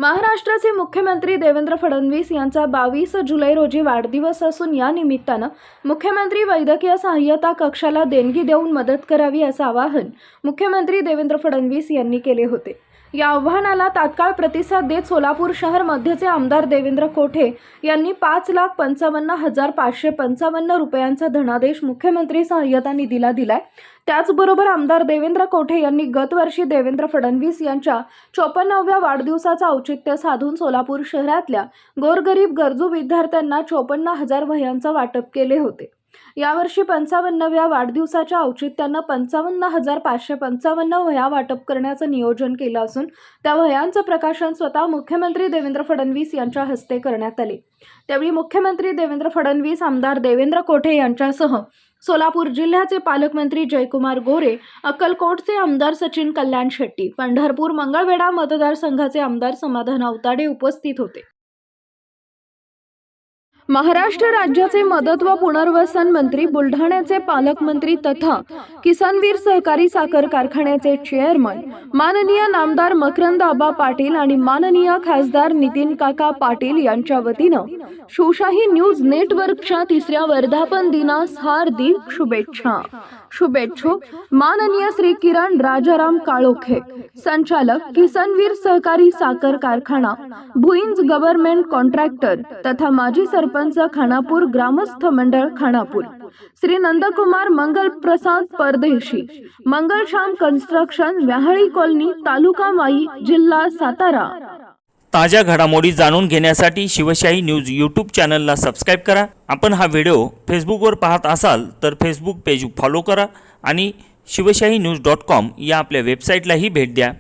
महाराष्ट्राचे मुख्यमंत्री देवेंद्र फडणवीस यांचा 22 जुलै रोजी वाढदिवस असून या निमित्तानं मुख्यमंत्री वैद्यकीय सहाय्यता कक्षाला देणगी देऊन मदत करावी असं आवाहन मुख्यमंत्री देवेंद्र फडणवीस यांनी केले होते। या आवाहनाला तात्काळ प्रतिसाद देत सोलापूर शहर मध्यचे आमदार देवेंद्र कोठे यांनी 5,55,555 रुपयांचा धनादेश मुख्यमंत्री सहाय्यता निधीला दिलाय। त्याचबरोबर आमदार देवेंद्र कोठे यांनी गतवर्षी देवेंद्र फडणवीस यांच्या 54व्या वाढदिवसाचं औचित्य साधून सोलापूर शहरातल्या गोरगरीब गरजू विद्यार्थ्यांना 54,000 वह्यांचं वाटप केले होते। यावर्षी 55व्या वाढदिवसाच्या औचित्यानं 55,555 वह्या वाटप करण्याचं नियोजन केलं असून त्या वह्यांचं प्रकाशन स्वतः मुख्यमंत्री देवेंद्र फडणवीस यांच्या हस्ते करण्यात आले। त्यावेळी मुख्यमंत्री देवेंद्र फडणवीस, आमदार देवेंद्र कोठे यांच्यासह सोलापूर जिल्ह्याचे पालकमंत्री जयकुमार गोरे, अक्कलकोटचे आमदार सचिन कल्याण शेट्टी, पंढरपूर मंगळवेढा मतदारसंघाचे आमदार समाधान अवताडे उपस्थित होते। महाराष्ट्र राज्याचे मदत व पुनर्वसन मंत्री, बुलढाण्याचे पालकमंत्री तथा किसानवीर सहकारी साखर कारखान्याचे चेअरमन माननीय नामदार मकरंद आबा पाटील आणि माननीय खासदार नितीन काका पाटील यांच्या वतीनं शिवशाही न्यूज नेटवर्कच्या 3ऱ्या वर्धापन दिनास हार्दिक शुभेच्छा। शुभेच्छुक माननीय श्री किरण राजाराम काळोखे, संचालक किसानवीर सहकारी साखर कारखाना, भुईंज गव्हर्नमेंट कॉन्ट्रॅक्टर तथा माजी सरपंच खानापूर ग्रामस्थ मंडळ खानापूर, श्री नंदकुमार मंगल प्रसाद परदेशी, मंगलश्याम कन्स्ट्रक्शन, व्याहाळी कॉलनी, तालुका वाई, जिल्हा सातारा। ताज्या घडामोडी जाणून घेण्यासाठी शिवशाही न्यूज यूट्यूब चॅनलला सबस्क्राईब करा। आपण हा व्हिडिओ फेसबुकवर पाहत असाल तर फेसबुक पेज फॉलो करा आणि शिवशाही न्यूज.com या आपल्या वेबसाईटलाही भेट द्या।